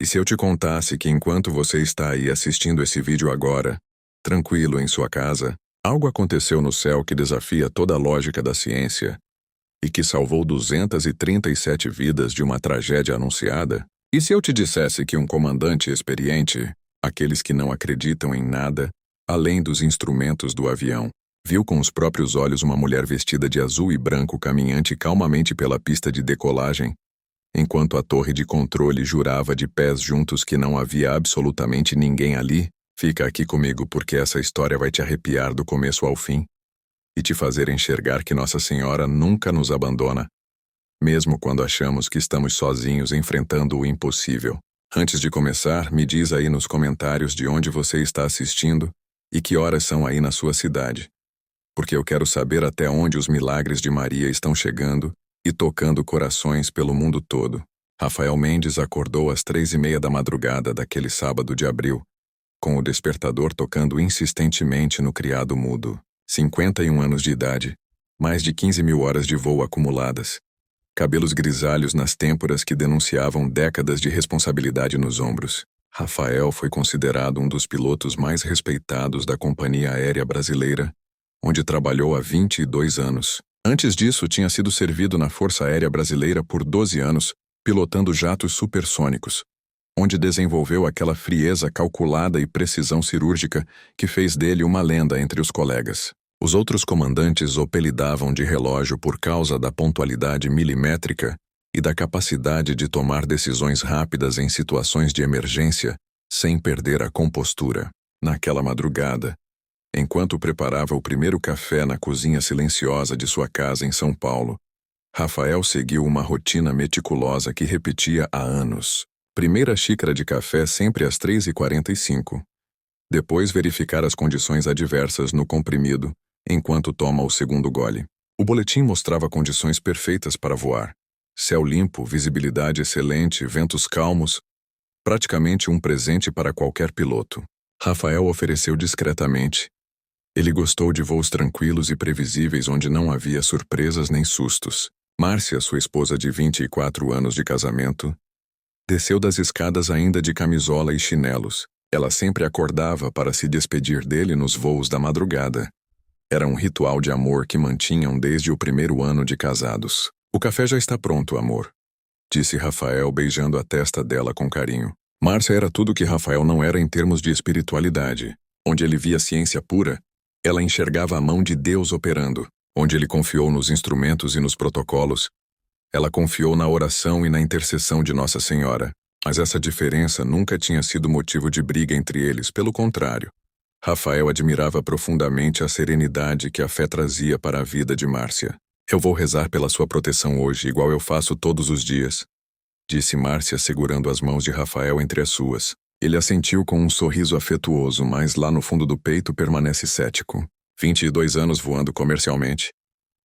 E se eu te contasse que enquanto você está aí assistindo esse vídeo agora, tranquilo em sua casa, algo aconteceu no céu que desafia toda a lógica da ciência e que salvou 237 vidas de uma tragédia anunciada? E se eu te dissesse que um comandante experiente, aqueles que não acreditam em nada, além dos instrumentos do avião, viu com os próprios olhos uma mulher vestida de azul e branco caminhante calmamente pela pista de decolagem, enquanto a torre de controle jurava de pés juntos que não havia absolutamente ninguém ali? Fica aqui comigo porque essa história vai te arrepiar do começo ao fim e te fazer enxergar que Nossa Senhora nunca nos abandona, mesmo quando achamos que estamos sozinhos enfrentando o impossível. Antes de começar, me diz aí nos comentários de onde você está assistindo e que horas são aí na sua cidade, porque eu quero saber até onde os milagres de Maria estão chegando e tocando corações pelo mundo todo. Rafael Mendes acordou às 3:30 da madrugada daquele sábado de abril, com o despertador tocando insistentemente no criado mudo. 51 anos de idade, mais de 15.000 horas de voo acumuladas, cabelos grisalhos nas têmporas que denunciavam décadas de responsabilidade nos ombros. Rafael foi considerado um dos pilotos mais respeitados da Companhia Aérea Brasileira, onde trabalhou há 22 anos. Antes disso, tinha sido servido na Força Aérea Brasileira por 12 anos, pilotando jatos supersônicos, onde desenvolveu aquela frieza calculada e precisão cirúrgica que fez dele uma lenda entre os colegas. Os outros comandantes o apelidavam de relógio por causa da pontualidade milimétrica e da capacidade de tomar decisões rápidas em situações de emergência, sem perder a compostura. Naquela madrugada, enquanto preparava o primeiro café na cozinha silenciosa de sua casa em São Paulo, Rafael seguiu uma rotina meticulosa que repetia há anos. Primeira xícara de café sempre às 3:45. Depois verificar as condições adversas no comprimido, enquanto toma o segundo gole. O boletim mostrava condições perfeitas para voar. Céu limpo, visibilidade excelente, ventos calmos. Praticamente um presente para qualquer piloto. Rafael ofereceu discretamente. Ele gostou de voos tranquilos e previsíveis onde não havia surpresas nem sustos. Márcia, sua esposa de 24 anos de casamento, desceu das escadas ainda de camisola e chinelos. Ela sempre acordava para se despedir dele nos voos da madrugada. Era um ritual de amor que mantinham desde o primeiro ano de casados. "O café já está pronto, amor", disse Rafael beijando a testa dela com carinho. Márcia era tudo que Rafael não era em termos de espiritualidade. Onde ele via ciência pura, ela enxergava a mão de Deus operando. Onde ele confiou nos instrumentos e nos protocolos, ela confiou na oração e na intercessão de Nossa Senhora. Mas essa diferença nunca tinha sido motivo de briga entre eles, pelo contrário. Rafael admirava profundamente a serenidade que a fé trazia para a vida de Márcia. "Eu vou rezar pela sua proteção hoje, igual eu faço todos os dias", disse Márcia segurando as mãos de Rafael entre as suas. Ele assentiu com um sorriso afetuoso, mas lá no fundo do peito permanece cético. 22 anos voando comercialmente.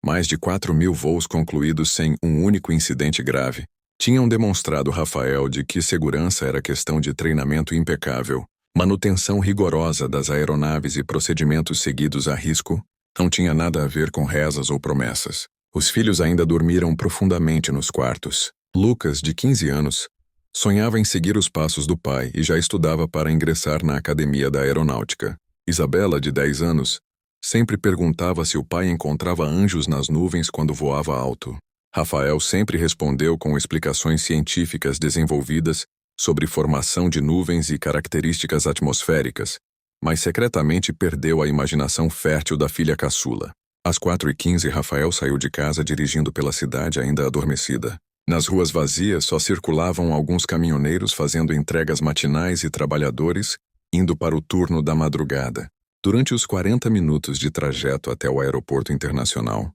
Mais de 4.000 voos concluídos sem um único incidente grave. Tinham demonstrado Rafael de que segurança era questão de treinamento impecável, manutenção rigorosa das aeronaves e procedimentos seguidos a risco. Não tinha nada a ver com rezas ou promessas. Os filhos ainda dormiram profundamente nos quartos. Lucas, de 15 anos, sonhava em seguir os passos do pai e já estudava para ingressar na Academia da Aeronáutica. Isabela, de 10 anos, sempre perguntava se o pai encontrava anjos nas nuvens quando voava alto. Rafael sempre respondeu com explicações científicas desenvolvidas sobre formação de nuvens e características atmosféricas, mas secretamente perdeu a imaginação fértil da filha caçula. Às 4:15, Rafael saiu de casa dirigindo pela cidade ainda adormecida. Nas ruas vazias só circulavam alguns caminhoneiros fazendo entregas matinais e trabalhadores indo para o turno da madrugada. Durante os 40 minutos de trajeto até o aeroporto internacional,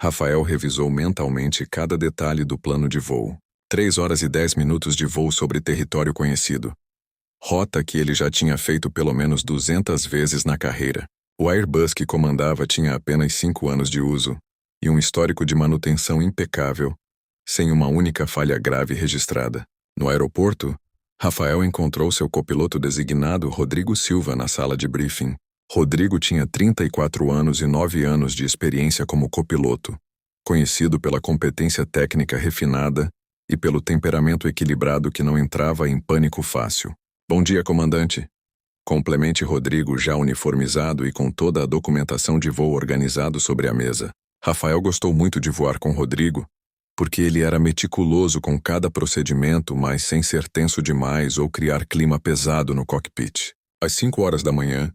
Rafael revisou mentalmente cada detalhe do plano de voo. 3 horas e 10 minutos de voo sobre território conhecido. Rota que ele já tinha feito pelo menos 200 vezes na carreira. O Airbus que comandava tinha apenas 5 anos de uso e um histórico de manutenção impecável, sem uma única falha grave registrada. No aeroporto, Rafael encontrou seu copiloto designado Rodrigo Silva na sala de briefing. Rodrigo tinha 34 anos e 9 anos de experiência como copiloto, conhecido pela competência técnica refinada e pelo temperamento equilibrado que não entrava em pânico fácil. Bom dia, comandante. Complemente Rodrigo, já uniformizado e com toda a documentação de voo organizado sobre a mesa. Rafael gostou muito de voar com Rodrigo, porque ele era meticuloso com cada procedimento, mas sem ser tenso demais ou criar clima pesado no cockpit. Às 5 horas da manhã,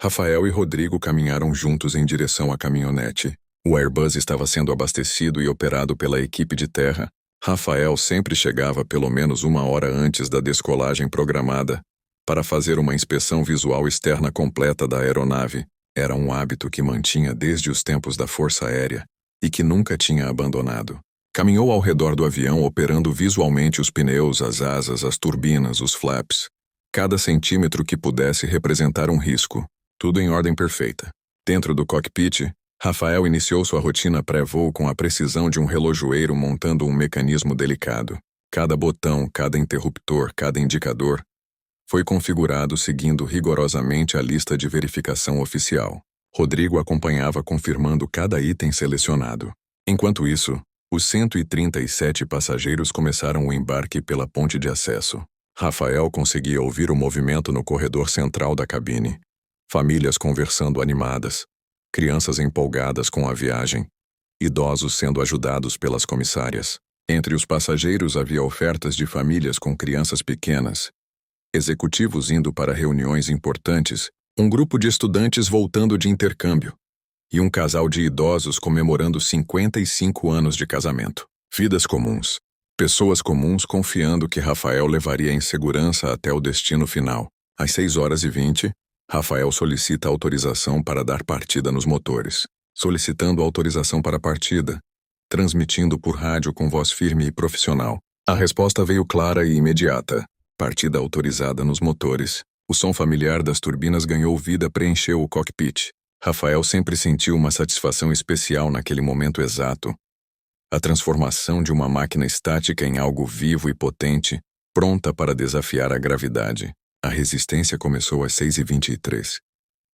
Rafael e Rodrigo caminharam juntos em direção à caminhonete. O Airbus estava sendo abastecido e operado pela equipe de terra. Rafael sempre chegava pelo menos 1 hora antes da descolagem programada para fazer uma inspeção visual externa completa da aeronave. Era um hábito que mantinha desde os tempos da Força Aérea e que nunca tinha abandonado. Caminhou ao redor do avião operando visualmente os pneus, as asas, as turbinas, os flaps. Cada centímetro que pudesse representar um risco. Tudo em ordem perfeita. Dentro do cockpit, Rafael iniciou sua rotina pré-voo com a precisão de um relojoeiro montando um mecanismo delicado. Cada botão, cada interruptor, cada indicador foi configurado seguindo rigorosamente a lista de verificação oficial. Rodrigo acompanhava confirmando cada item selecionado. Enquanto isso, os 137 passageiros começaram o embarque pela ponte de acesso. Rafael conseguia ouvir o movimento no corredor central da cabine. Famílias conversando animadas, crianças empolgadas com a viagem, idosos sendo ajudados pelas comissárias. Entre os passageiros havia ofertas de famílias com crianças pequenas, executivos indo para reuniões importantes, um grupo de estudantes voltando de intercâmbio e um casal de idosos comemorando 55 anos de casamento. Vidas comuns. Pessoas comuns confiando que Rafael levaria em segurança até o destino final. Às 6h20, Rafael solicita autorização para dar partida nos motores. Solicitando autorização para partida, transmitindo por rádio com voz firme e profissional. A resposta veio clara e imediata. Partida autorizada nos motores. O som familiar das turbinas ganhou vida, preencheu o cockpit. Rafael sempre sentiu uma satisfação especial naquele momento exato. A transformação de uma máquina estática em algo vivo e potente, pronta para desafiar a gravidade. A resistência começou às 6h23.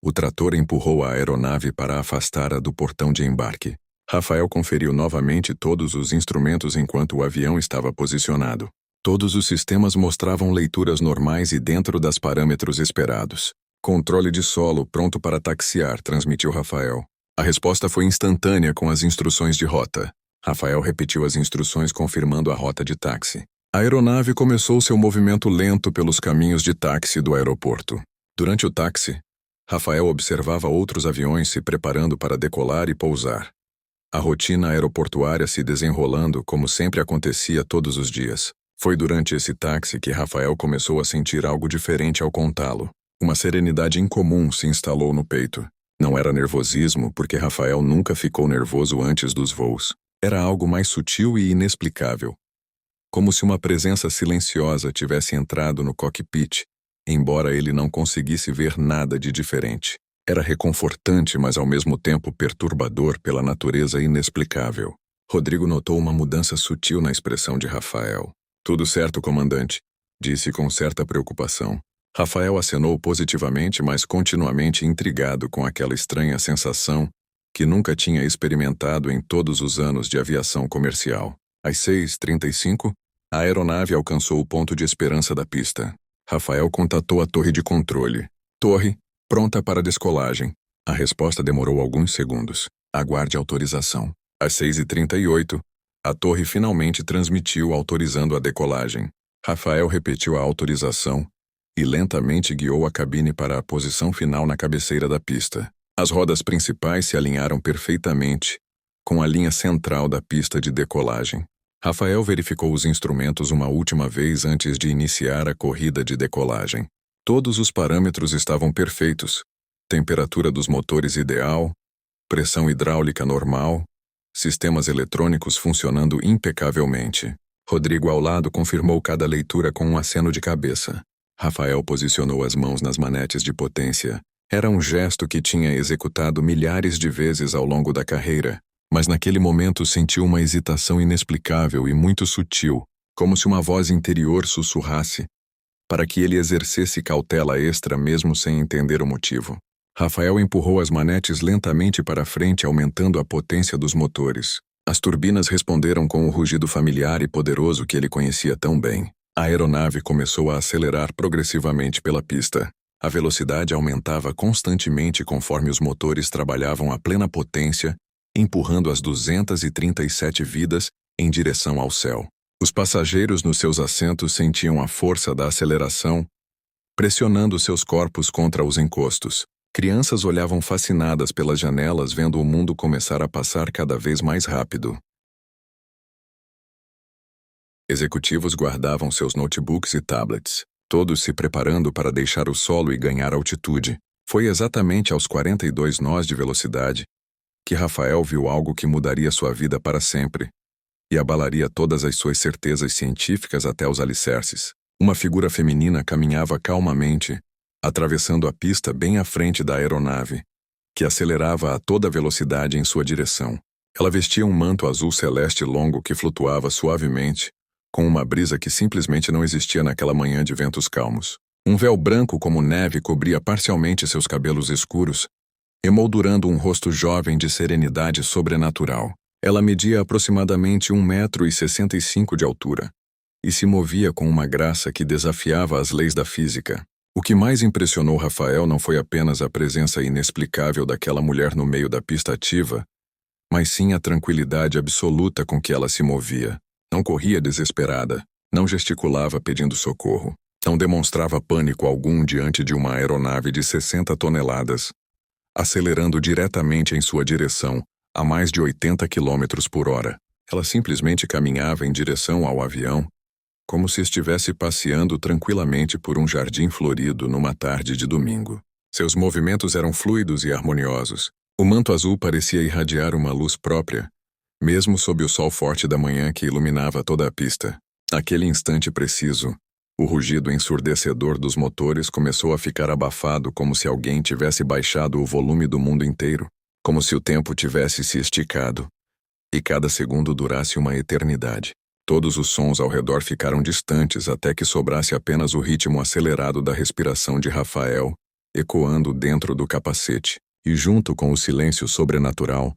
O trator empurrou a aeronave para afastá-la do portão de embarque. Rafael conferiu novamente todos os instrumentos enquanto o avião estava posicionado. Todos os sistemas mostravam leituras normais e dentro das parâmetros esperados. Controle de solo pronto para taxiar, transmitiu Rafael. A resposta foi instantânea com as instruções de rota. Rafael repetiu as instruções confirmando a rota de táxi. A aeronave começou seu movimento lento pelos caminhos de táxi do aeroporto. Durante o táxi, Rafael observava outros aviões se preparando para decolar e pousar. A rotina aeroportuária se desenrolando como sempre acontecia todos os dias. Foi durante esse táxi que Rafael começou a sentir algo diferente ao contá-lo. Uma serenidade incomum se instalou no peito. Não era nervosismo, porque Rafael nunca ficou nervoso antes dos voos. Era algo mais sutil e inexplicável. Como se uma presença silenciosa tivesse entrado no cockpit, embora ele não conseguisse ver nada de diferente. Era reconfortante, mas ao mesmo tempo perturbador pela natureza inexplicável. Rodrigo notou uma mudança sutil na expressão de Rafael. Tudo certo, comandante, disse com certa preocupação. Rafael acenou positivamente, mas continuamente intrigado com aquela estranha sensação que nunca tinha experimentado em todos os anos de aviação comercial. Às 6h35, a aeronave alcançou o ponto de esperança da pista. Rafael contatou a torre de controle. Torre, pronta para descolagem. A resposta demorou alguns segundos. Aguarde autorização. Às 6h38, a torre finalmente transmitiu autorizando a decolagem. Rafael repetiu a autorização e lentamente guiou a cabine para a posição final na cabeceira da pista. As rodas principais se alinharam perfeitamente com a linha central da pista de decolagem. Rafael verificou os instrumentos uma última vez antes de iniciar a corrida de decolagem. Todos os parâmetros estavam perfeitos. Temperatura dos motores ideal, pressão hidráulica normal, sistemas eletrônicos funcionando impecavelmente. Rodrigo ao lado confirmou cada leitura com um aceno de cabeça. Rafael posicionou as mãos nas manetes de potência. Era um gesto que tinha executado milhares de vezes ao longo da carreira, mas naquele momento sentiu uma hesitação inexplicável e muito sutil, como se uma voz interior sussurrasse, para que ele exercesse cautela extra mesmo sem entender o motivo. Rafael empurrou as manetes lentamente para frente, aumentando a potência dos motores. As turbinas responderam com o rugido familiar e poderoso que ele conhecia tão bem. A aeronave começou a acelerar progressivamente pela pista. A velocidade aumentava constantemente conforme os motores trabalhavam a plena potência, empurrando as 237 vidas em direção ao céu. Os passageiros nos seus assentos sentiam a força da aceleração, pressionando seus corpos contra os encostos. Crianças olhavam fascinadas pelas janelas vendo o mundo começar a passar cada vez mais rápido. Executivos guardavam seus notebooks e tablets, todos se preparando para deixar o solo e ganhar altitude. Foi exatamente aos 42 nós de velocidade que Rafael viu algo que mudaria sua vida para sempre e abalaria todas as suas certezas científicas até os alicerces. Uma figura feminina caminhava calmamente, atravessando a pista bem à frente da aeronave, que acelerava a toda velocidade em sua direção. Ela vestia um manto azul celeste longo que flutuava suavemente, com uma brisa que simplesmente não existia naquela manhã de ventos calmos. Um véu branco como neve cobria parcialmente seus cabelos escuros, emoldurando um rosto jovem de serenidade sobrenatural. Ela media aproximadamente 1,65 m de altura, e se movia com uma graça que desafiava as leis da física. O que mais impressionou Rafael não foi apenas a presença inexplicável daquela mulher no meio da pista ativa, mas sim a tranquilidade absoluta com que ela se movia. Não corria desesperada, não gesticulava pedindo socorro, não demonstrava pânico algum diante de uma aeronave de 60 toneladas, acelerando diretamente em sua direção, a mais de 80 km por hora. Ela simplesmente caminhava em direção ao avião, como se estivesse passeando tranquilamente por um jardim florido numa tarde de domingo. Seus movimentos eram fluidos e harmoniosos. O manto azul parecia irradiar uma luz própria, mesmo sob o sol forte da manhã que iluminava toda a pista. Naquele instante preciso, o rugido ensurdecedor dos motores começou a ficar abafado como se alguém tivesse baixado o volume do mundo inteiro, como se o tempo tivesse se esticado, e cada segundo durasse uma eternidade. Todos os sons ao redor ficaram distantes até que sobrasse apenas o ritmo acelerado da respiração de Rafael, ecoando dentro do capacete, e junto com o silêncio sobrenatural,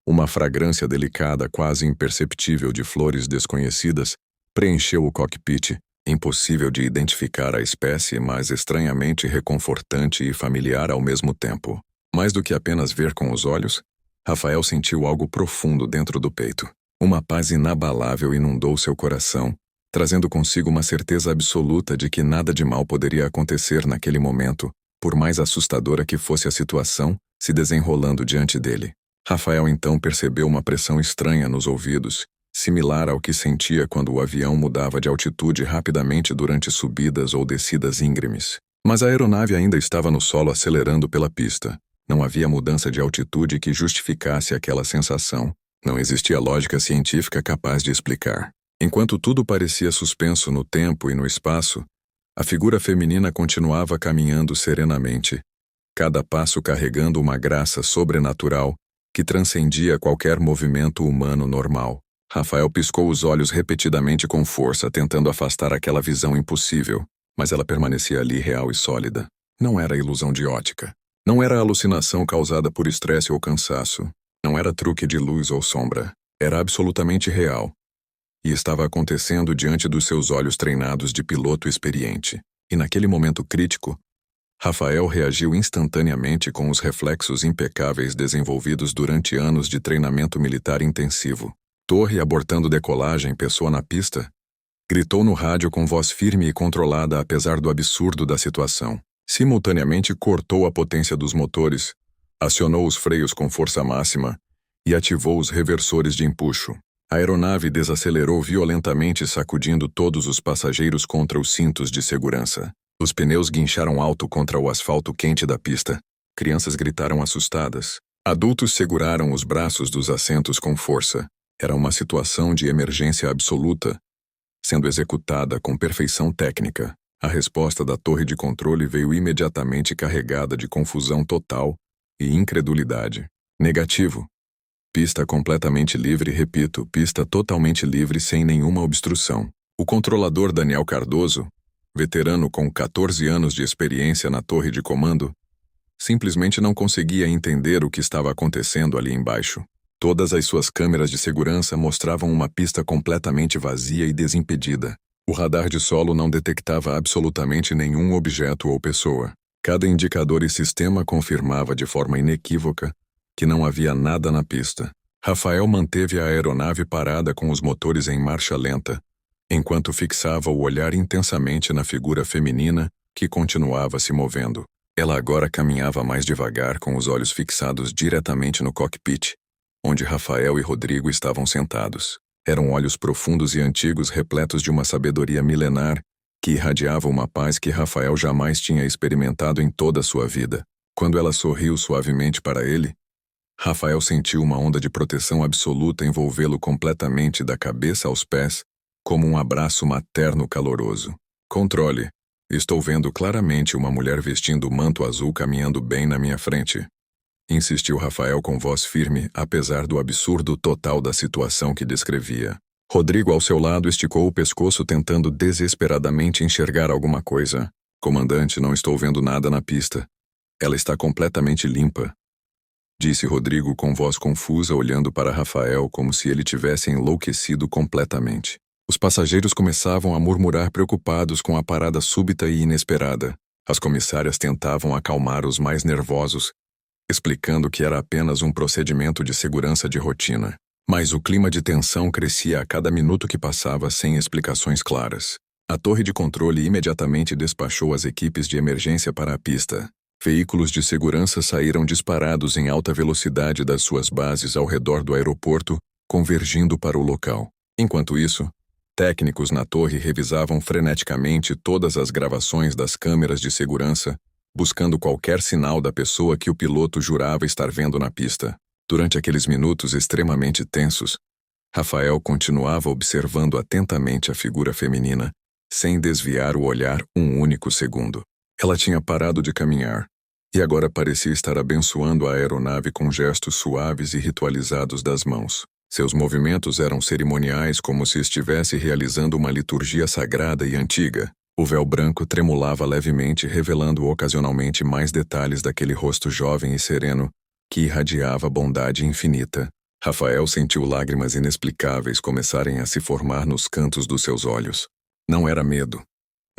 uma fragrância delicada quase imperceptível de flores desconhecidas preencheu o cockpit, impossível de identificar a espécie, mas estranhamente reconfortante e familiar ao mesmo tempo. Mais do que apenas ver com os olhos, Rafael sentiu algo profundo dentro do peito. Uma paz inabalável inundou seu coração, trazendo consigo uma certeza absoluta de que nada de mal poderia acontecer naquele momento, por mais assustadora que fosse a situação se desenrolando diante dele. Rafael então percebeu uma pressão estranha nos ouvidos, similar ao que sentia quando o avião mudava de altitude rapidamente durante subidas ou descidas íngremes. Mas a aeronave ainda estava no solo acelerando pela pista. Não havia mudança de altitude que justificasse aquela sensação. Não existia lógica científica capaz de explicar. Enquanto tudo parecia suspenso no tempo e no espaço, a figura feminina continuava caminhando serenamente, cada passo carregando uma graça sobrenatural que transcendia qualquer movimento humano normal. Rafael piscou os olhos repetidamente com força, tentando afastar aquela visão impossível, mas ela permanecia ali real e sólida. Não era ilusão de ótica. Não era alucinação causada por estresse ou cansaço. Não era truque de luz ou sombra. Era absolutamente real. E estava acontecendo diante dos seus olhos treinados de piloto experiente. E naquele momento crítico, Rafael reagiu instantaneamente com os reflexos impecáveis desenvolvidos durante anos de treinamento militar intensivo. Torre abortando decolagem, pessoa na pista, gritou no rádio com voz firme e controlada apesar do absurdo da situação. Simultaneamente cortou a potência dos motores, acionou os freios com força máxima e ativou os reversores de empuxo. A aeronave desacelerou violentamente, sacudindo todos os passageiros contra os cintos de segurança. Os pneus guincharam alto contra o asfalto quente da pista. Crianças gritaram assustadas. Adultos seguraram os braços dos assentos com força. Era uma situação de emergência absoluta, sendo executada com perfeição técnica. A resposta da torre de controle veio imediatamente carregada de confusão total e incredulidade. Negativo. Pista completamente livre, repito, pista totalmente livre sem nenhuma obstrução. O controlador Daniel Cardoso, veterano com 14 anos de experiência na torre de comando, simplesmente não conseguia entender o que estava acontecendo ali embaixo. Todas as suas câmeras de segurança mostravam uma pista completamente vazia e desimpedida. O radar de solo não detectava absolutamente nenhum objeto ou pessoa. Cada indicador e sistema confirmava de forma inequívoca que não havia nada na pista. Rafael manteve a aeronave parada com os motores em marcha lenta, enquanto fixava o olhar intensamente na figura feminina que continuava se movendo. Ela agora caminhava mais devagar, com os olhos fixados diretamente no cockpit, onde Rafael e Rodrigo estavam sentados. Eram olhos profundos e antigos, repletos de uma sabedoria milenar que irradiava uma paz que Rafael jamais tinha experimentado em toda a sua vida. Quando ela sorriu suavemente para ele, Rafael sentiu uma onda de proteção absoluta envolvê-lo completamente da cabeça aos pés, como um abraço materno caloroso. Controle. Estou vendo claramente uma mulher vestindo manto azul caminhando bem na minha frente. Insistiu Rafael com voz firme, apesar do absurdo total da situação que descrevia. Rodrigo, ao seu lado, esticou o pescoço tentando desesperadamente enxergar alguma coisa. Comandante, não estou vendo nada na pista. Ela está completamente limpa. Disse Rodrigo com voz confusa, olhando para Rafael como se ele tivesse enlouquecido completamente. Os passageiros começavam a murmurar preocupados com a parada súbita e inesperada. As comissárias tentavam acalmar os mais nervosos, explicando que era apenas um procedimento de segurança de rotina. Mas o clima de tensão crescia a cada minuto que passava sem explicações claras. A torre de controle imediatamente despachou as equipes de emergência para a pista. Veículos de segurança saíram disparados em alta velocidade das suas bases ao redor do aeroporto, convergindo para o local. Enquanto isso, técnicos na torre revisavam freneticamente todas as gravações das câmeras de segurança, buscando qualquer sinal da pessoa que o piloto jurava estar vendo na pista. Durante aqueles minutos extremamente tensos, Rafael continuava observando atentamente a figura feminina, sem desviar o olhar um único segundo. Ela tinha parado de caminhar, e agora parecia estar abençoando a aeronave com gestos suaves e ritualizados das mãos. Seus movimentos eram cerimoniais, como se estivesse realizando uma liturgia sagrada e antiga. O véu branco tremulava levemente, revelando ocasionalmente mais detalhes daquele rosto jovem e sereno, que irradiava bondade infinita. Rafael sentiu lágrimas inexplicáveis começarem a se formar nos cantos dos seus olhos. Não era medo.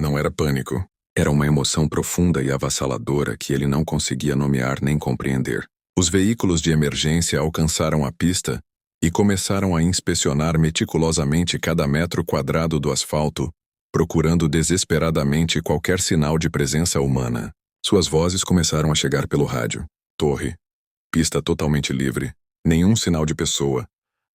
Não era pânico. Era uma emoção profunda e avassaladora que ele não conseguia nomear nem compreender. Os veículos de emergência alcançaram a pista e começaram a inspecionar meticulosamente cada metro quadrado do asfalto, procurando desesperadamente qualquer sinal de presença humana. Suas vozes começaram a chegar pelo rádio. Torre. Pista totalmente livre. Nenhum sinal de pessoa.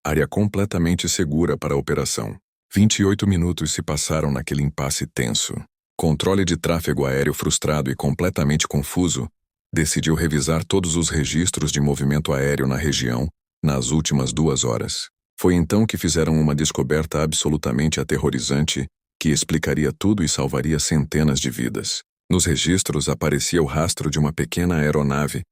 Área completamente segura para a operação. 28 minutos se passaram naquele impasse tenso. Controle de tráfego aéreo, frustrado e completamente confuso, decidiu revisar todos os registros de movimento aéreo na região nas últimas 2 horas. Foi então que fizeram uma descoberta absolutamente aterrorizante que explicaria tudo e salvaria centenas de vidas. Nos registros aparecia o rastro de uma pequena aeronave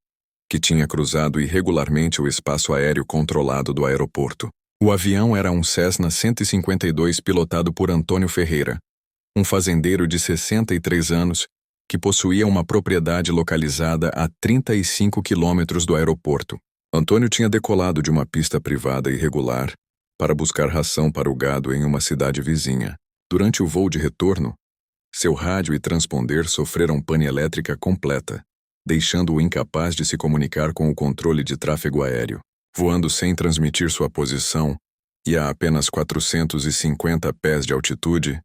que tinha cruzado irregularmente o espaço aéreo controlado do aeroporto. O avião era um Cessna 152 pilotado por Antônio Ferreira, um fazendeiro de 63 anos que possuía uma propriedade localizada a 35 quilômetros do aeroporto. Antônio tinha decolado de uma pista privada irregular para buscar ração para o gado em uma cidade vizinha. Durante o voo de retorno, seu rádio e transponder sofreram pane elétrica completa, deixando-o incapaz de se comunicar com o controle de tráfego aéreo. Voando sem transmitir sua posição e a apenas 450 pés de altitude,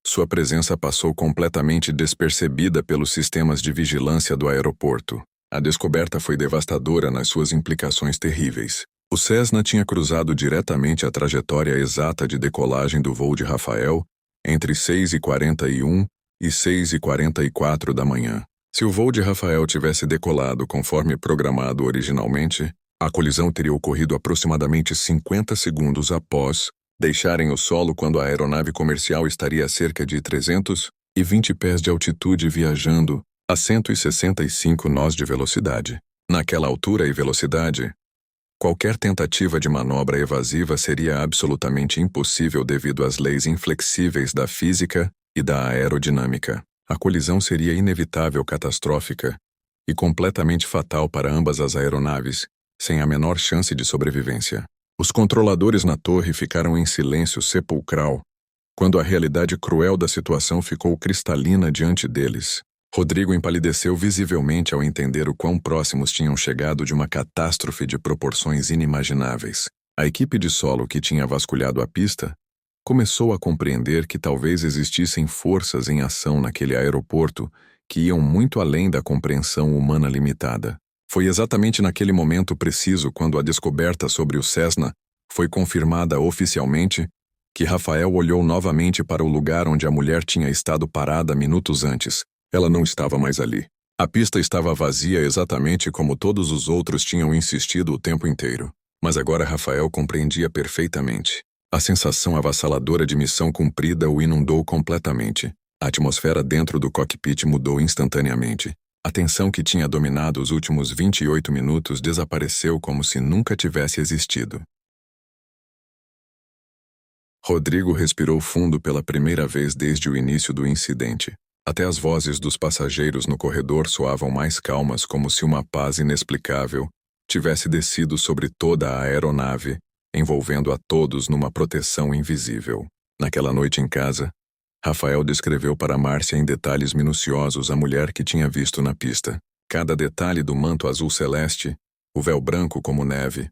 sua presença passou completamente despercebida pelos sistemas de vigilância do aeroporto. A descoberta foi devastadora nas suas implicações terríveis. O Cessna tinha cruzado diretamente a trajetória exata de decolagem do voo de Rafael entre 6h41 e 6h44 da manhã. Se o voo de Rafael tivesse decolado conforme programado originalmente, a colisão teria ocorrido aproximadamente 50 segundos após deixarem o solo, quando a aeronave comercial estaria a cerca de 320 pés de altitude viajando a 165 nós de velocidade. Naquela altura e velocidade, qualquer tentativa de manobra evasiva seria absolutamente impossível devido às leis inflexíveis da física e da aerodinâmica. A colisão seria inevitável, catastrófica e completamente fatal para ambas as aeronaves, sem a menor chance de sobrevivência. Os controladores na torre ficaram em silêncio sepulcral, quando a realidade cruel da situação ficou cristalina diante deles. Rodrigo empalideceu visivelmente ao entender o quão próximos tinham chegado de uma catástrofe de proporções inimagináveis. A equipe de solo que tinha vasculhado a pista começou a compreender que talvez existissem forças em ação naquele aeroporto que iam muito além da compreensão humana limitada. Foi exatamente naquele momento preciso, quando a descoberta sobre o Cessna foi confirmada oficialmente, que Rafael olhou novamente para o lugar onde a mulher tinha estado parada minutos antes. Ela não estava mais ali. A pista estava vazia exatamente como todos os outros tinham insistido o tempo inteiro. Mas agora Rafael compreendia perfeitamente. A sensação avassaladora de missão cumprida o inundou completamente. A atmosfera dentro do cockpit mudou instantaneamente. A tensão que tinha dominado os últimos 28 minutos desapareceu como se nunca tivesse existido. Rodrigo respirou fundo pela primeira vez desde o início do incidente. Até as vozes dos passageiros no corredor soavam mais calmas, como se uma paz inexplicável tivesse descido sobre toda a aeronave, envolvendo a todos numa proteção invisível. Naquela noite em casa, Rafael descreveu para Márcia em detalhes minuciosos a mulher que tinha visto na pista. Cada detalhe do manto azul celeste, o véu branco como neve,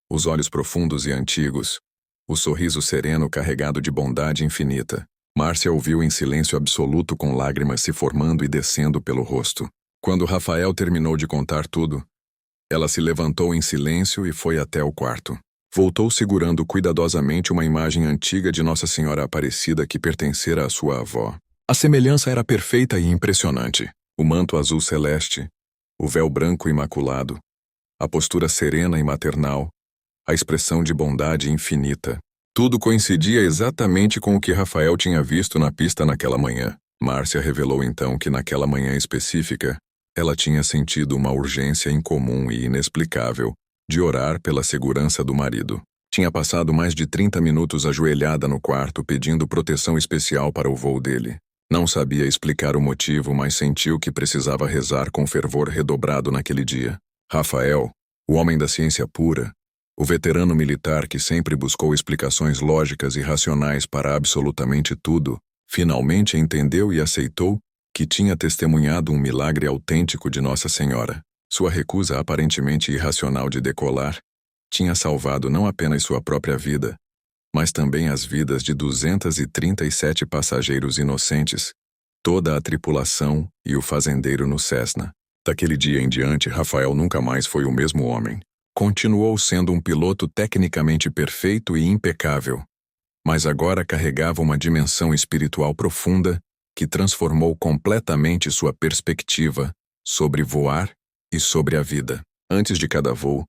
os olhos profundos e antigos, o sorriso sereno carregado de bondade infinita. Márcia ouviu em silêncio absoluto, com lágrimas se formando e descendo pelo rosto. Quando Rafael terminou de contar tudo, ela se levantou em silêncio e foi até o quarto. Voltou segurando cuidadosamente uma imagem antiga de Nossa Senhora Aparecida que pertencera à sua avó. A semelhança era perfeita e impressionante. O manto azul celeste, o véu branco imaculado, a postura serena e maternal, a expressão de bondade infinita. Tudo coincidia exatamente com o que Rafael tinha visto na pista naquela manhã. Márcia revelou então que naquela manhã específica, ela tinha sentido uma urgência incomum e inexplicável de orar pela segurança do marido. Tinha passado mais de 30 minutos ajoelhada no quarto pedindo proteção especial para o voo dele. Não sabia explicar o motivo, mas sentiu que precisava rezar com fervor redobrado naquele dia. Rafael, o homem da ciência pura, o veterano militar que sempre buscou explicações lógicas e racionais para absolutamente tudo, finalmente entendeu e aceitou que tinha testemunhado um milagre autêntico de Nossa Senhora. Sua recusa aparentemente irracional de decolar tinha salvado não apenas sua própria vida, mas também as vidas de 237 passageiros inocentes, toda a tripulação e o fazendeiro no Cessna. Daquele dia em diante, Rafael nunca mais foi o mesmo homem. Continuou sendo um piloto tecnicamente perfeito e impecável, mas agora carregava uma dimensão espiritual profunda que transformou completamente sua perspectiva sobre voar e sobre a vida. Antes de cada voo,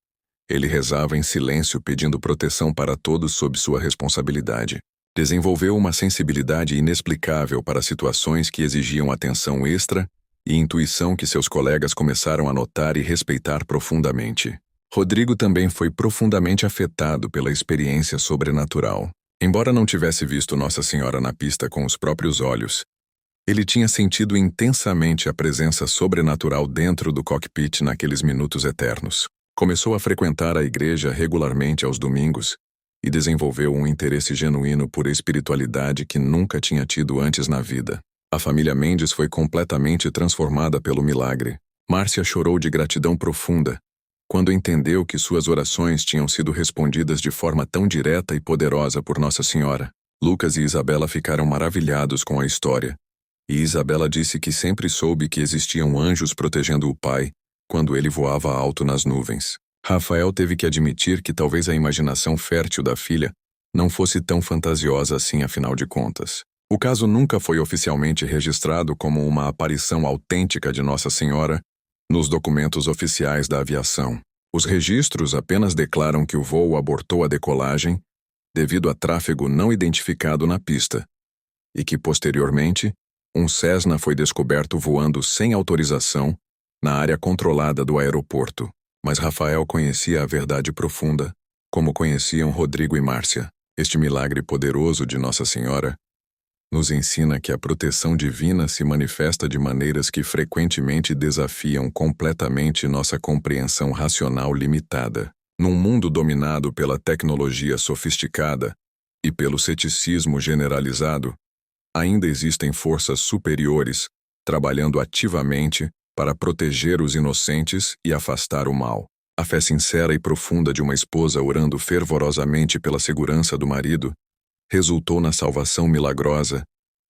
ele rezava em silêncio pedindo proteção para todos sob sua responsabilidade. Desenvolveu uma sensibilidade inexplicável para situações que exigiam atenção extra e intuição que seus colegas começaram a notar e respeitar profundamente. Rodrigo também foi profundamente afetado pela experiência sobrenatural. Embora não tivesse visto Nossa Senhora na pista com os próprios olhos, ele tinha sentido intensamente a presença sobrenatural dentro do cockpit naqueles minutos eternos. Começou a frequentar a igreja regularmente aos domingos e desenvolveu um interesse genuíno por espiritualidade que nunca tinha tido antes na vida. A família Mendes foi completamente transformada pelo milagre. Márcia chorou de gratidão profunda quando entendeu que suas orações tinham sido respondidas de forma tão direta e poderosa por Nossa Senhora. Lucas e Isabela ficaram maravilhados com a história, e Isabela disse que sempre soube que existiam anjos protegendo o pai quando ele voava alto nas nuvens. Rafael teve que admitir que talvez a imaginação fértil da filha não fosse tão fantasiosa assim, afinal de contas. O caso nunca foi oficialmente registrado como uma aparição autêntica de Nossa Senhora nos documentos oficiais da aviação. Os registros apenas declaram que o voo abortou a decolagem devido a tráfego não identificado na pista, e que, posteriormente, um Cessna foi descoberto voando sem autorização na área controlada do aeroporto. Mas Rafael conhecia a verdade profunda, como conheciam Rodrigo e Márcia. Este milagre poderoso de Nossa Senhora nos ensina que a proteção divina se manifesta de maneiras que frequentemente desafiam completamente nossa compreensão racional limitada. Num mundo dominado pela tecnologia sofisticada e pelo ceticismo generalizado, ainda existem forças superiores trabalhando ativamente para proteger os inocentes e afastar o mal. A fé sincera e profunda de uma esposa orando fervorosamente pela segurança do marido resultou na salvação milagrosa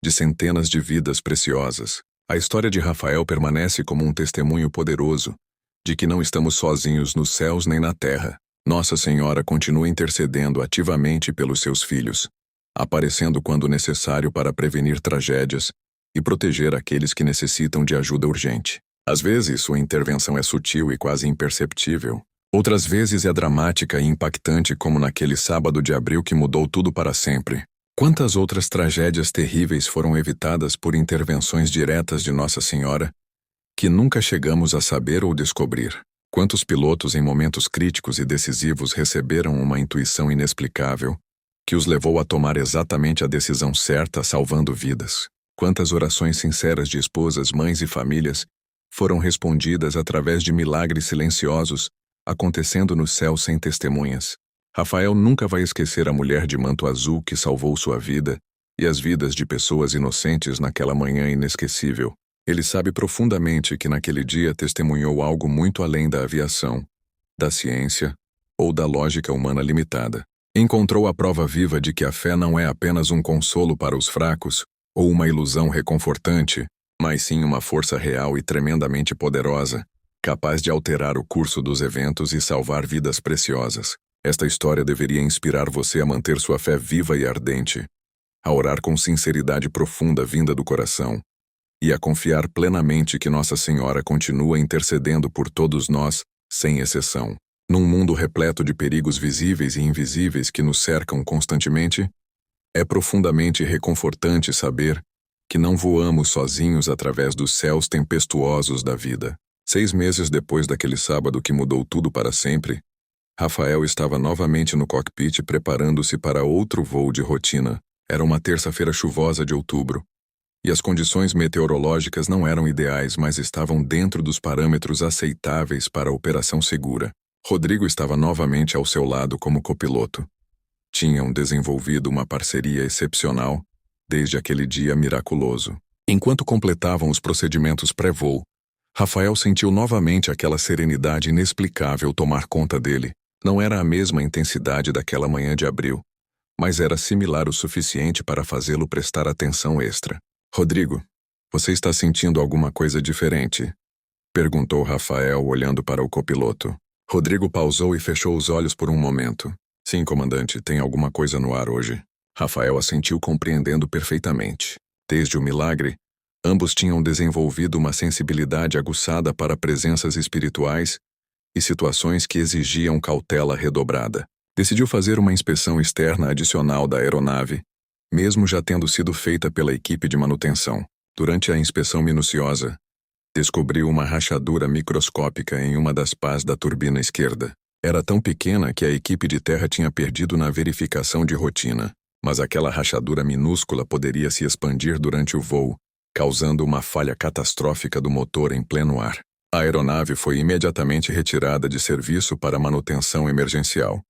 de centenas de vidas preciosas. A história de Rafael permanece como um testemunho poderoso de que não estamos sozinhos nos céus nem na terra. Nossa Senhora continua intercedendo ativamente pelos seus filhos, aparecendo quando necessário para prevenir tragédias e proteger aqueles que necessitam de ajuda urgente. Às vezes, sua intervenção é sutil e quase imperceptível. Outras vezes é dramática e impactante, como naquele sábado de abril que mudou tudo para sempre. Quantas outras tragédias terríveis foram evitadas por intervenções diretas de Nossa Senhora, que nunca chegamos a saber ou descobrir? Quantos pilotos em momentos críticos e decisivos receberam uma intuição inexplicável, que os levou a tomar exatamente a decisão certa, salvando vidas? Quantas orações sinceras de esposas, mães e famílias foram respondidas através de milagres silenciosos, acontecendo no céu sem testemunhas? Rafael nunca vai esquecer a mulher de manto azul que salvou sua vida e as vidas de pessoas inocentes naquela manhã inesquecível. Ele sabe profundamente que naquele dia testemunhou algo muito além da aviação, da ciência ou da lógica humana limitada. Encontrou a prova viva de que a fé não é apenas um consolo para os fracos ou uma ilusão reconfortante, mas sim uma força real e tremendamente poderosa, capaz de alterar o curso dos eventos e salvar vidas preciosas. Esta história deveria inspirar você a manter sua fé viva e ardente, a orar com sinceridade profunda vinda do coração, e a confiar plenamente que Nossa Senhora continua intercedendo por todos nós, sem exceção. Num mundo repleto de perigos visíveis e invisíveis que nos cercam constantemente, é profundamente reconfortante saber que não voamos sozinhos através dos céus tempestuosos da vida. 6 meses depois daquele sábado que mudou tudo para sempre, Rafael estava novamente no cockpit preparando-se para outro voo de rotina. Era uma terça-feira chuvosa de outubro, e as condições meteorológicas não eram ideais, mas estavam dentro dos parâmetros aceitáveis para a operação segura. Rodrigo estava novamente ao seu lado como copiloto. Tinham desenvolvido uma parceria excepcional desde aquele dia miraculoso. Enquanto completavam os procedimentos pré-voo, Rafael sentiu novamente aquela serenidade inexplicável tomar conta dele. Não era a mesma intensidade daquela manhã de abril, mas era similar o suficiente para fazê-lo prestar atenção extra. Rodrigo, você está sentindo alguma coisa diferente? Perguntou Rafael olhando para o copiloto. Rodrigo pausou e fechou os olhos por um momento. Sim, comandante, tem alguma coisa no ar hoje. Rafael assentiu compreendendo perfeitamente. Desde o milagre, ambos tinham desenvolvido uma sensibilidade aguçada para presenças espirituais e situações que exigiam cautela redobrada. Decidiu fazer uma inspeção externa adicional da aeronave, mesmo já tendo sido feita pela equipe de manutenção. Durante a inspeção minuciosa, descobriu uma rachadura microscópica em uma das pás da turbina esquerda. Era tão pequena que a equipe de terra tinha perdido na verificação de rotina, mas aquela rachadura minúscula poderia se expandir durante o voo, causando uma falha catastrófica do motor em pleno ar. A aeronave foi imediatamente retirada de serviço para manutenção emergencial,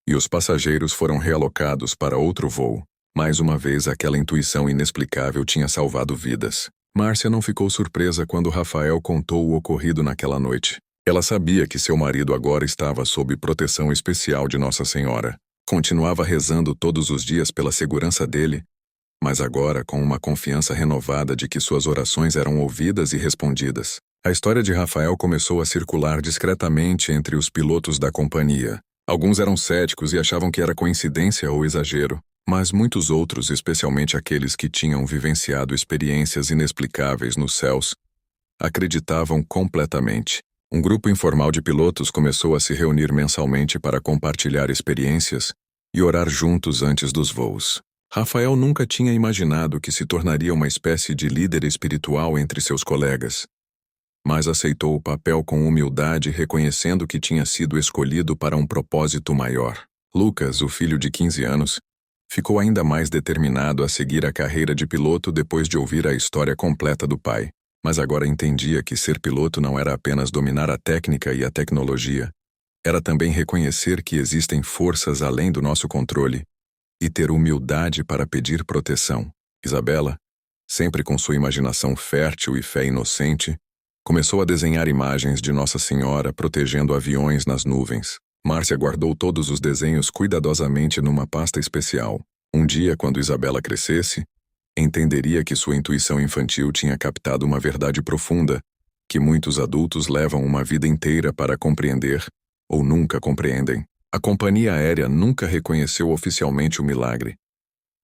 e os passageiros foram realocados para outro voo. Mais uma vez, aquela intuição inexplicável tinha salvado vidas. Márcia não ficou surpresa quando Rafael contou o ocorrido naquela noite. Ela sabia que seu marido agora estava sob proteção especial de Nossa Senhora. Continuava rezando todos os dias pela segurança dele, mas agora com uma confiança renovada de que suas orações eram ouvidas e respondidas. A história de Rafael começou a circular discretamente entre os pilotos da companhia. Alguns eram céticos e achavam que era coincidência ou exagero, mas muitos outros, especialmente aqueles que tinham vivenciado experiências inexplicáveis nos céus, acreditavam completamente. Um grupo informal de pilotos começou a se reunir mensalmente para compartilhar experiências e orar juntos antes dos voos. Rafael nunca tinha imaginado que se tornaria uma espécie de líder espiritual entre seus colegas, mas aceitou o papel com humildade, reconhecendo que tinha sido escolhido para um propósito maior. Lucas, o filho de 15 anos, Ficou ainda mais determinado a seguir a carreira de piloto depois de ouvir a história completa do pai. Mas agora entendia que ser piloto não era apenas dominar a técnica e a tecnologia. Era também reconhecer que existem forças além do nosso controle e ter humildade para pedir proteção. Isabela, sempre com sua imaginação fértil e fé inocente, começou a desenhar imagens de Nossa Senhora protegendo aviões nas nuvens. Márcia guardou todos os desenhos cuidadosamente numa pasta especial. Um dia, quando Isabela crescesse, entenderia que sua intuição infantil tinha captado uma verdade profunda, que muitos adultos levam uma vida inteira para compreender, ou nunca compreendem. A companhia aérea nunca reconheceu oficialmente o milagre,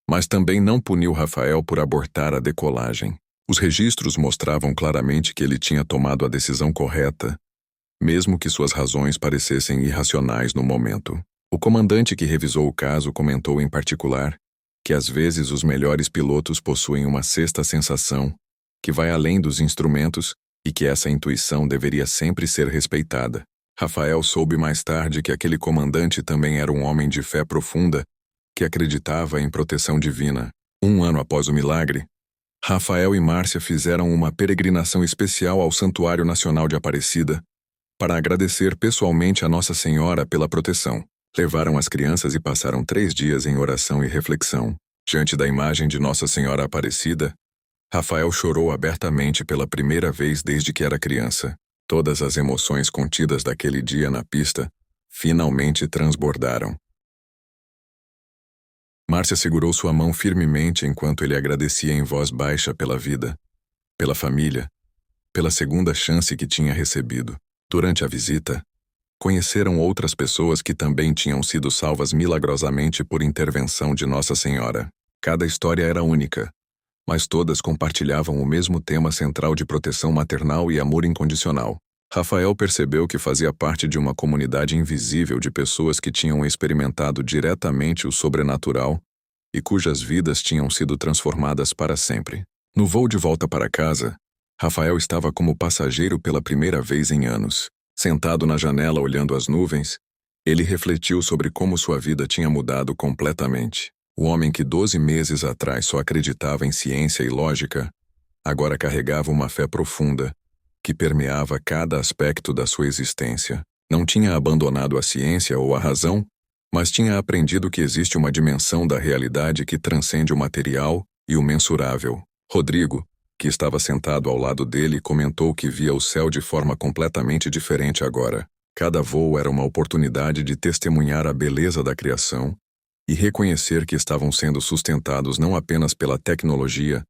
mas também não puniu Rafael por abortar a decolagem. Os registros mostravam claramente que ele tinha tomado a decisão correta, mesmo que suas razões parecessem irracionais no momento. O comandante que revisou o caso comentou em particular que às vezes os melhores pilotos possuem uma sexta sensação, que vai além dos instrumentos e que essa intuição deveria sempre ser respeitada. Rafael soube mais tarde que aquele comandante também era um homem de fé profunda, que acreditava em proteção divina. Um ano após o milagre, Rafael e Márcia fizeram uma peregrinação especial ao Santuário Nacional de Aparecida para agradecer pessoalmente a Nossa Senhora pela proteção. Levaram as crianças e passaram 3 dias em oração e reflexão. Diante da imagem de Nossa Senhora Aparecida, Rafael chorou abertamente pela primeira vez desde que era criança. Todas as emoções contidas daquele dia na pista finalmente transbordaram. Márcia segurou sua mão firmemente enquanto ele agradecia em voz baixa pela vida, pela família, pela segunda chance que tinha recebido. Durante a visita, conheceram outras pessoas que também tinham sido salvas milagrosamente por intervenção de Nossa Senhora. Cada história era única, mas todas compartilhavam o mesmo tema central de proteção maternal e amor incondicional. Rafael percebeu que fazia parte de uma comunidade invisível de pessoas que tinham experimentado diretamente o sobrenatural e cujas vidas tinham sido transformadas para sempre. No voo de volta para casa, Rafael estava como passageiro pela primeira vez em anos. Sentado na janela olhando as nuvens, ele refletiu sobre como sua vida tinha mudado completamente. O homem que 12 meses atrás só acreditava em ciência e lógica, agora carregava uma fé profunda, que permeava cada aspecto da sua existência. Não tinha abandonado a ciência ou a razão, mas tinha aprendido que existe uma dimensão da realidade que transcende o material e o mensurável. Rodrigo, que estava sentado ao lado dele, comentou que via o céu de forma completamente diferente agora. Cada voo era uma oportunidade de testemunhar a beleza da criação e reconhecer que estavam sendo sustentados não apenas pela tecnologia,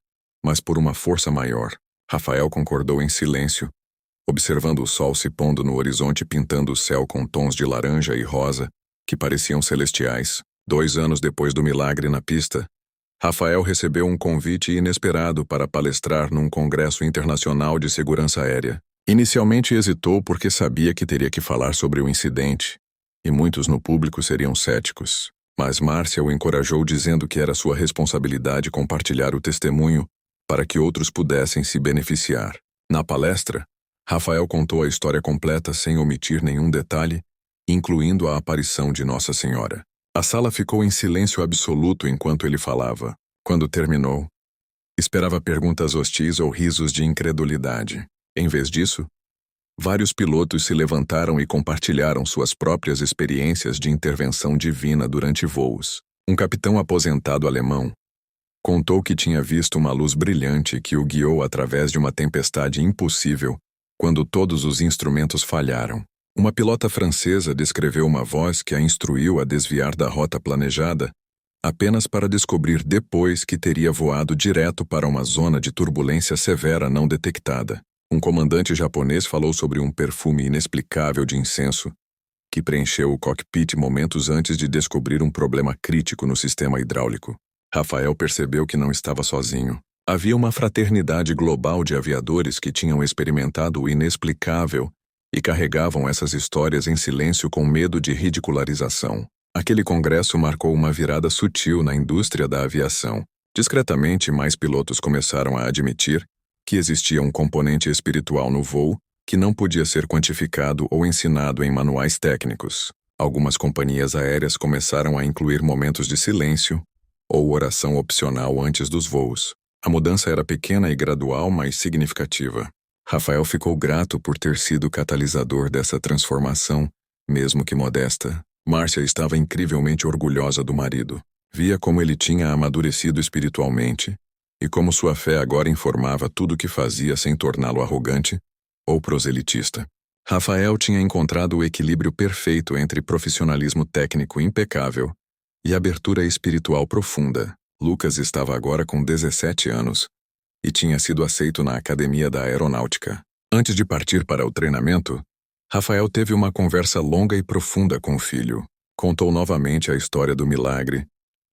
mas por uma força maior. Rafael concordou em silêncio, observando o sol se pondo no horizonte pintando o céu com tons de laranja e rosa, que pareciam celestiais. 2 anos depois do milagre na pista, Rafael recebeu um convite inesperado para palestrar num congresso internacional de segurança aérea. Inicialmente hesitou porque sabia que teria que falar sobre o incidente, e muitos no público seriam céticos. Mas Márcia o encorajou dizendo que era sua responsabilidade compartilhar o testemunho para que outros pudessem se beneficiar. Na palestra, Rafael contou a história completa sem omitir nenhum detalhe, incluindo a aparição de Nossa Senhora. A sala ficou em silêncio absoluto enquanto ele falava. Quando terminou, esperava perguntas hostis ou risos de incredulidade. Em vez disso, vários pilotos se levantaram e compartilharam suas próprias experiências de intervenção divina durante voos. Um capitão aposentado alemão contou que tinha visto uma luz brilhante que o guiou através de uma tempestade impossível quando todos os instrumentos falharam. Uma pilota francesa descreveu uma voz que a instruiu a desviar da rota planejada, apenas para descobrir depois que teria voado direto para uma zona de turbulência severa não detectada. Um comandante japonês falou sobre um perfume inexplicável de incenso que preencheu o cockpit momentos antes de descobrir um problema crítico no sistema hidráulico. Rafael percebeu que não estava sozinho. Havia uma fraternidade global de aviadores que tinham experimentado o inexplicável e carregavam essas histórias em silêncio com medo de ridicularização. Aquele congresso marcou uma virada sutil na indústria da aviação. Discretamente, mais pilotos começaram a admitir que existia um componente espiritual no voo que não podia ser quantificado ou ensinado em manuais técnicos. Algumas companhias aéreas começaram a incluir momentos de silêncio, ou oração opcional antes dos voos. A mudança era pequena e gradual, mas significativa. Rafael ficou grato por ter sido catalisador dessa transformação, mesmo que modesta. Márcia estava incrivelmente orgulhosa do marido. Via como ele tinha amadurecido espiritualmente e como sua fé agora informava tudo o que fazia sem torná-lo arrogante ou proselitista. Rafael tinha encontrado o equilíbrio perfeito entre profissionalismo técnico impecável e abertura espiritual profunda. Lucas estava agora com 17 anos e tinha sido aceito na Academia da Aeronáutica. Antes de partir para o treinamento, Rafael teve uma conversa longa e profunda com o filho. Contou novamente a história do milagre,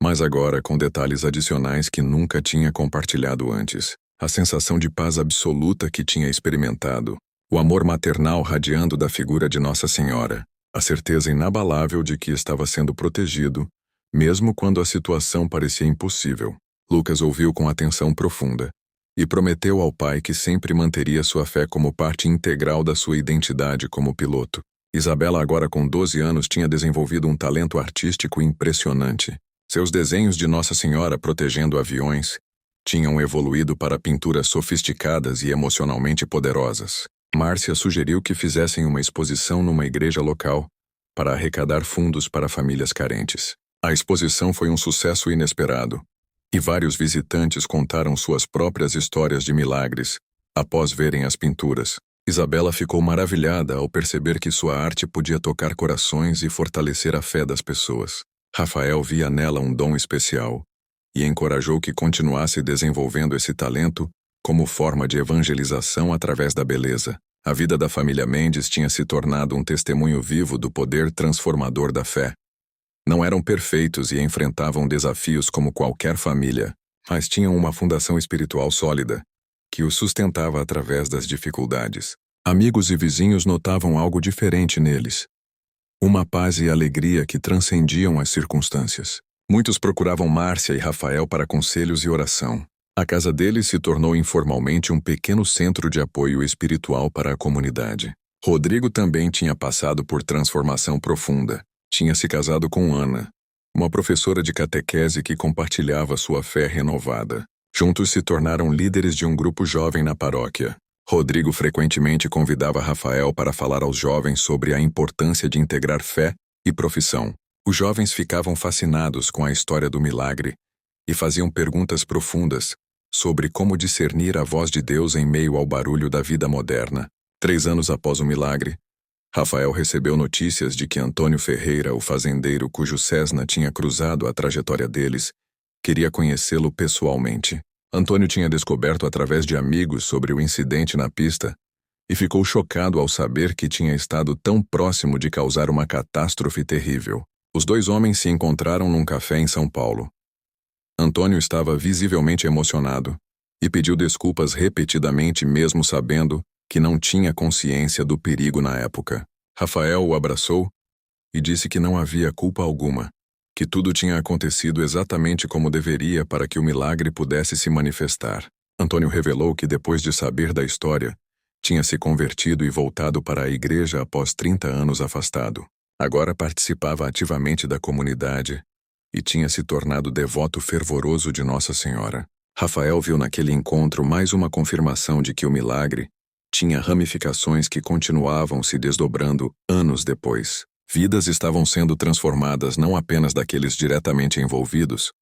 mas agora com detalhes adicionais que nunca tinha compartilhado antes. A sensação de paz absoluta que tinha experimentado, o amor maternal radiando da figura de Nossa Senhora, a certeza inabalável de que estava sendo protegido, mesmo quando a situação parecia impossível. Lucas ouviu com atenção profunda e prometeu ao pai que sempre manteria sua fé como parte integral da sua identidade como piloto. Isabela, agora com 12 anos, tinha desenvolvido um talento artístico impressionante. Seus desenhos de Nossa Senhora protegendo aviões tinham evoluído para pinturas sofisticadas e emocionalmente poderosas. Márcia sugeriu que fizessem uma exposição numa igreja local para arrecadar fundos para famílias carentes. A exposição foi um sucesso inesperado, e vários visitantes contaram suas próprias histórias de milagres após verem as pinturas. Isabela ficou maravilhada ao perceber que sua arte podia tocar corações e fortalecer a fé das pessoas. Rafael via nela um dom especial e encorajou que continuasse desenvolvendo esse talento como forma de evangelização através da beleza. A vida da família Mendes tinha se tornado um testemunho vivo do poder transformador da fé. Não eram perfeitos e enfrentavam desafios como qualquer família, mas tinham uma fundação espiritual sólida, que os sustentava através das dificuldades. Amigos e vizinhos notavam algo diferente neles. Uma paz e alegria que transcendiam as circunstâncias. Muitos procuravam Márcia e Rafael para conselhos e oração. A casa deles se tornou informalmente um pequeno centro de apoio espiritual para a comunidade. Rodrigo também tinha passado por transformação profunda. Tinha se casado com Ana, uma professora de catequese que compartilhava sua fé renovada. Juntos se tornaram líderes de um grupo jovem na paróquia. Rodrigo frequentemente convidava Rafael para falar aos jovens sobre a importância de integrar fé e profissão. Os jovens ficavam fascinados com a história do milagre e faziam perguntas profundas sobre como discernir a voz de Deus em meio ao barulho da vida moderna. 3 anos após o milagre, Rafael recebeu notícias de que Antônio Ferreira, o fazendeiro cujo Cessna tinha cruzado a trajetória deles, queria conhecê-lo pessoalmente. Antônio tinha descoberto através de amigos sobre o incidente na pista e ficou chocado ao saber que tinha estado tão próximo de causar uma catástrofe terrível. Os 2 homens se encontraram num café em São Paulo. Antônio estava visivelmente emocionado e pediu desculpas repetidamente, mesmo sabendo que não tinha consciência do perigo na época. Rafael o abraçou e disse que não havia culpa alguma, que tudo tinha acontecido exatamente como deveria para que o milagre pudesse se manifestar. Antônio revelou que depois de saber da história, tinha se convertido e voltado para a igreja após 30 anos afastado. Agora participava ativamente da comunidade e tinha se tornado devoto fervoroso de Nossa Senhora. Rafael viu naquele encontro mais uma confirmação de que o milagre tinha ramificações que continuavam se desdobrando anos depois. Vidas estavam sendo transformadas não apenas daqueles diretamente envolvidos,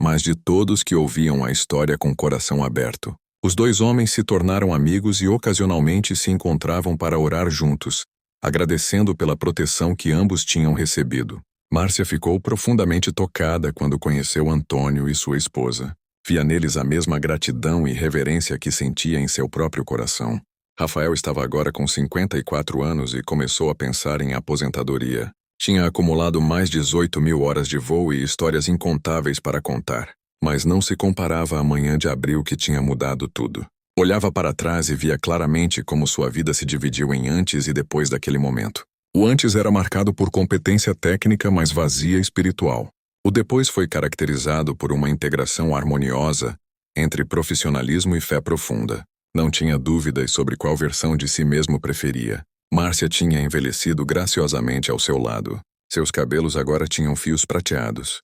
mas de todos que ouviam a história com o coração aberto. Os 2 homens se tornaram amigos e ocasionalmente se encontravam para orar juntos, agradecendo pela proteção que ambos tinham recebido. Márcia ficou profundamente tocada quando conheceu Antônio e sua esposa. Via neles a mesma gratidão e reverência que sentia em seu próprio coração. Rafael estava agora com 54 anos e começou a pensar em aposentadoria. Tinha acumulado mais de 18.000 horas de voo e histórias incontáveis para contar, mas não se comparava à manhã de abril que tinha mudado tudo. Olhava para trás e via claramente como sua vida se dividiu em antes e depois daquele momento. O antes era marcado por competência técnica, mas vazia espiritual. O depois foi caracterizado por uma integração harmoniosa entre profissionalismo e fé profunda. Não tinha dúvidas sobre qual versão de si mesmo preferia. Márcia tinha envelhecido graciosamente ao seu lado. Seus cabelos agora tinham fios prateados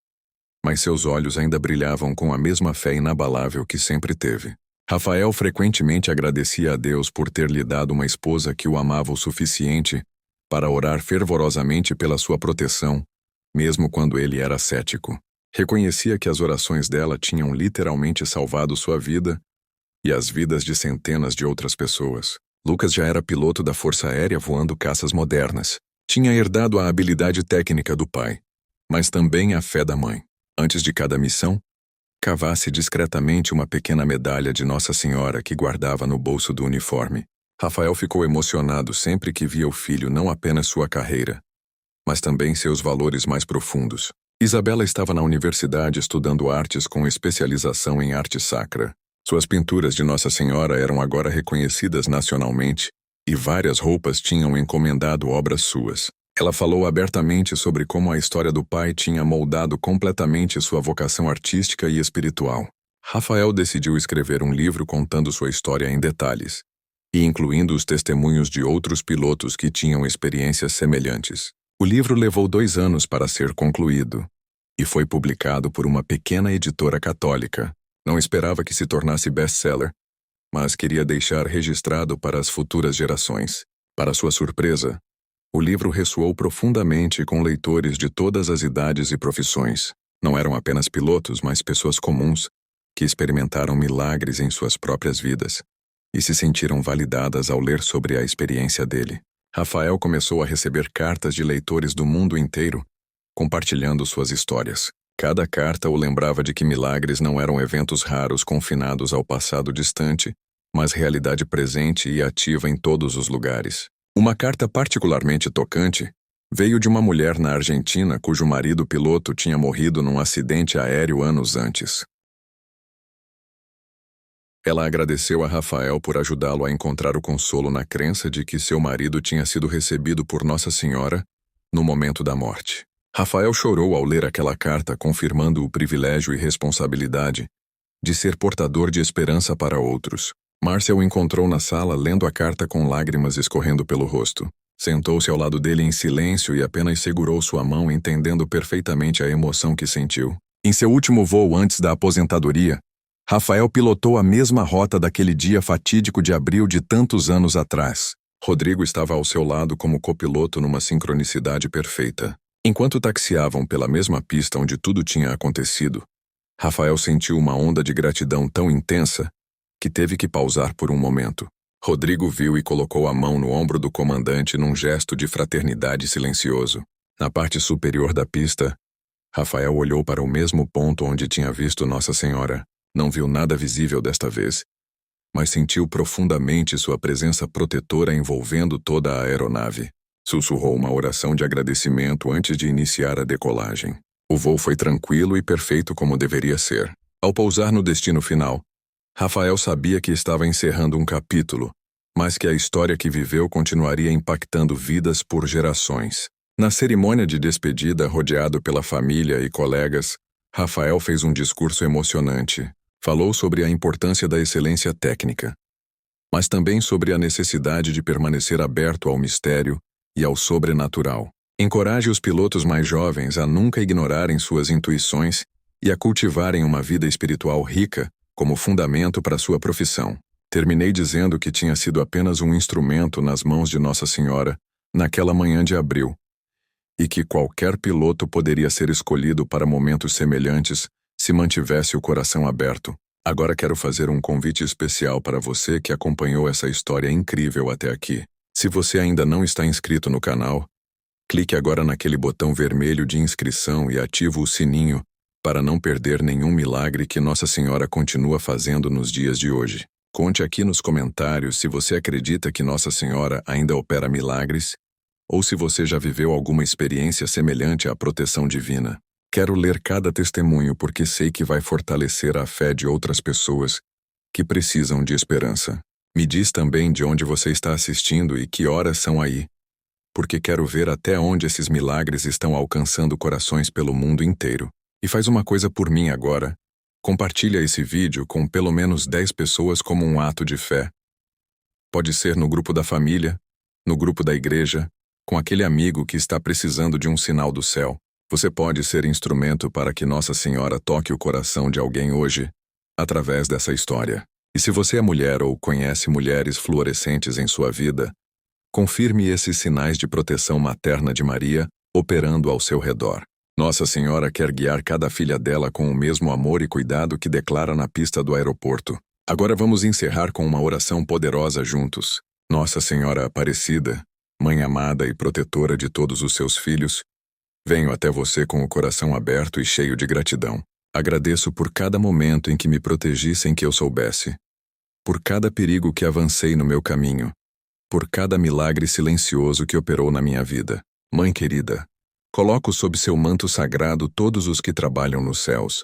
mas seus olhos ainda brilhavam com a mesma fé inabalável que sempre teve. Rafael frequentemente agradecia a Deus por ter lhe dado uma esposa que o amava o suficiente para orar fervorosamente pela sua proteção, mesmo quando ele era cético. Reconhecia que as orações dela tinham literalmente salvado sua vida e as vidas de centenas de outras pessoas. Lucas já era piloto da Força Aérea voando caças modernas. Tinha herdado a habilidade técnica do pai, mas também a fé da mãe. Antes de cada missão, cavasse discretamente uma pequena medalha de Nossa Senhora que guardava no bolso do uniforme. Rafael ficou emocionado sempre que via o filho não apenas sua carreira, mas também seus valores mais profundos. Isabela estava na universidade estudando artes com especialização em arte sacra. Suas pinturas de Nossa Senhora eram agora reconhecidas nacionalmente, e várias roupas tinham encomendado obras suas. Ela falou abertamente sobre como a história do pai tinha moldado completamente sua vocação artística e espiritual. Rafael decidiu escrever um livro contando sua história em detalhes, e incluindo os testemunhos de outros pilotos que tinham experiências semelhantes. O livro levou 2 anos para ser concluído, e foi publicado por uma pequena editora católica. Não esperava que se tornasse best-seller, mas queria deixar registrado para as futuras gerações. Para sua surpresa, o livro ressoou profundamente com leitores de todas as idades e profissões. Não eram apenas pilotos, mas pessoas comuns, que experimentaram milagres em suas próprias vidas, e se sentiram validadas ao ler sobre a experiência dele. Rafael começou a receber cartas de leitores do mundo inteiro, compartilhando suas histórias. Cada carta o lembrava de que milagres não eram eventos raros confinados ao passado distante, mas realidade presente e ativa em todos os lugares. Uma carta particularmente tocante veio de uma mulher na Argentina cujo marido piloto tinha morrido num acidente aéreo anos antes. Ela agradeceu a Rafael por ajudá-lo a encontrar o consolo na crença de que seu marido tinha sido recebido por Nossa Senhora no momento da morte. Rafael chorou ao ler aquela carta, confirmando o privilégio e responsabilidade de ser portador de esperança para outros. Márcia o encontrou na sala lendo a carta com lágrimas escorrendo pelo rosto. Sentou-se ao lado dele em silêncio e apenas segurou sua mão, entendendo perfeitamente a emoção que sentiu. Em seu último voo antes da aposentadoria, Rafael pilotou a mesma rota daquele dia fatídico de abril de tantos anos atrás. Rodrigo estava ao seu lado como copiloto numa sincronicidade perfeita. Enquanto taxiavam pela mesma pista onde tudo tinha acontecido, Rafael sentiu uma onda de gratidão tão intensa que teve que pausar por um momento. Rodrigo viu e colocou a mão no ombro do comandante num gesto de fraternidade silencioso. Na parte superior da pista, Rafael olhou para o mesmo ponto onde tinha visto Nossa Senhora. Não viu nada visível desta vez, mas sentiu profundamente sua presença protetora envolvendo toda a aeronave. Sussurrou uma oração de agradecimento antes de iniciar a decolagem. O voo foi tranquilo e perfeito como deveria ser. Ao pousar no destino final, Rafael sabia que estava encerrando um capítulo, mas que a história que viveu continuaria impactando vidas por gerações. Na cerimônia de despedida, rodeado pela família e colegas, Rafael fez um discurso emocionante. Falou sobre a importância da excelência técnica, mas também sobre a necessidade de permanecer aberto ao mistério e ao sobrenatural. Encoraje os pilotos mais jovens a nunca ignorarem suas intuições e a cultivarem uma vida espiritual rica como fundamento para sua profissão. Terminei dizendo que tinha sido apenas um instrumento nas mãos de Nossa Senhora naquela manhã de abril, e que qualquer piloto poderia ser escolhido para momentos semelhantes se mantivesse o coração aberto. Agora quero fazer um convite especial para você que acompanhou essa história incrível até aqui. Se você ainda não está inscrito no canal, clique agora naquele botão vermelho de inscrição e ative o sininho para não perder nenhum milagre que Nossa Senhora continua fazendo nos dias de hoje. Conte aqui nos comentários se você acredita que Nossa Senhora ainda opera milagres ou se você já viveu alguma experiência semelhante à proteção divina. Quero ler cada testemunho porque sei que vai fortalecer a fé de outras pessoas que precisam de esperança. Me diz também de onde você está assistindo e que horas são aí, porque quero ver até onde esses milagres estão alcançando corações pelo mundo inteiro. E faz uma coisa por mim agora. Compartilha esse vídeo com pelo menos 10 pessoas como um ato de fé. Pode ser no grupo da família, no grupo da igreja, com aquele amigo que está precisando de um sinal do céu. Você pode ser instrumento para que Nossa Senhora toque o coração de alguém hoje, através dessa história. E se você é mulher ou conhece mulheres fluorescentes em sua vida, confirme esses sinais de proteção materna de Maria operando ao seu redor. Nossa Senhora quer guiar cada filha dela com o mesmo amor e cuidado que declara na pista do aeroporto. Agora vamos encerrar com uma oração poderosa juntos. Nossa Senhora Aparecida, Mãe amada e protetora de todos os seus filhos, venho até você com o coração aberto e cheio de gratidão. Agradeço por cada momento em que me protegi sem que eu soubesse, por cada perigo que avancei no meu caminho, por cada milagre silencioso que operou na minha vida. Mãe querida, coloco sob seu manto sagrado todos os que trabalham nos céus,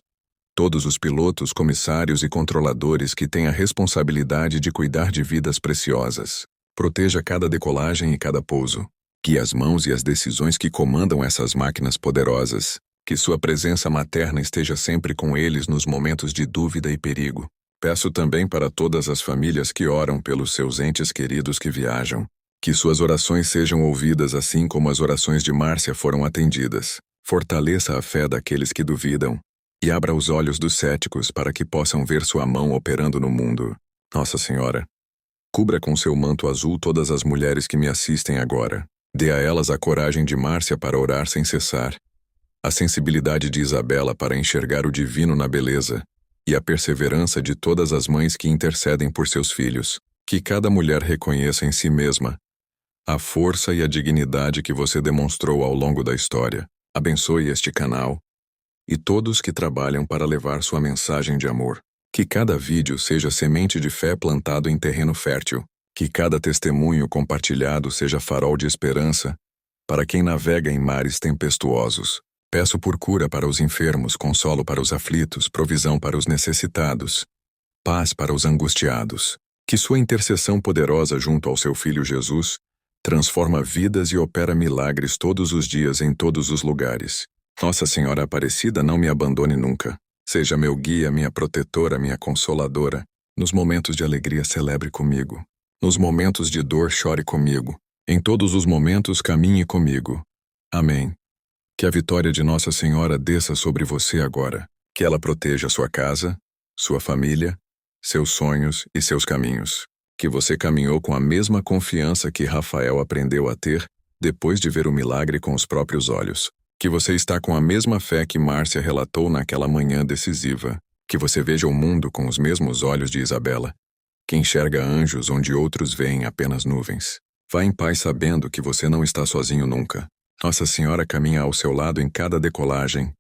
todos os pilotos, comissários e controladores que têm a responsabilidade de cuidar de vidas preciosas. Proteja cada decolagem e cada pouso. Guie as mãos e as decisões que comandam essas máquinas poderosas. Que sua presença materna esteja sempre com eles nos momentos de dúvida e perigo. Peço também para todas as famílias que oram pelos seus entes queridos que viajam, que suas orações sejam ouvidas assim como as orações de Márcia foram atendidas. Fortaleça a fé daqueles que duvidam e abra os olhos dos céticos para que possam ver sua mão operando no mundo. Nossa Senhora, cubra com seu manto azul todas as mulheres que me assistem agora. Dê a elas a coragem de Márcia para orar sem cessar, a sensibilidade de Isabela para enxergar o divino na beleza e a perseverança de todas as mães que intercedem por seus filhos. Que cada mulher reconheça em si mesma a força e a dignidade que você demonstrou ao longo da história. Abençoe este canal e todos que trabalham para levar sua mensagem de amor. Que cada vídeo seja semente de fé plantado em terreno fértil. Que cada testemunho compartilhado seja farol de esperança para quem navega em mares tempestuosos. Peço por cura para os enfermos, consolo para os aflitos, provisão para os necessitados, paz para os angustiados. Que sua intercessão poderosa junto ao seu Filho Jesus transforma vidas e opera milagres todos os dias em todos os lugares. Nossa Senhora Aparecida, não me abandone nunca. Seja meu guia, minha protetora, minha consoladora. Nos momentos de alegria, celebre comigo. Nos momentos de dor, chore comigo. Em todos os momentos, caminhe comigo. Amém. Que a vitória de Nossa Senhora desça sobre você agora. Que ela proteja sua casa, sua família, seus sonhos e seus caminhos. Que você caminhou com a mesma confiança que Rafael aprendeu a ter depois de ver o milagre com os próprios olhos. Que você está com a mesma fé que Márcia relatou naquela manhã decisiva. Que você veja o mundo com os mesmos olhos de Isabela, que enxerga anjos onde outros veem apenas nuvens. Vá em paz sabendo que você não está sozinho nunca. Nossa Senhora caminha ao seu lado em cada decolagem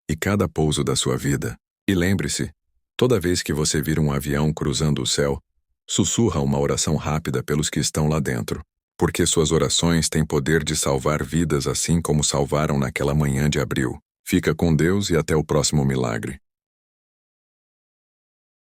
e cada pouso da sua vida. E lembre-se, toda vez que você vir um avião cruzando o céu, sussurra uma oração rápida pelos que estão lá dentro, porque suas orações têm poder de salvar vidas assim como salvaram naquela manhã de abril. Fica com Deus e até o próximo milagre.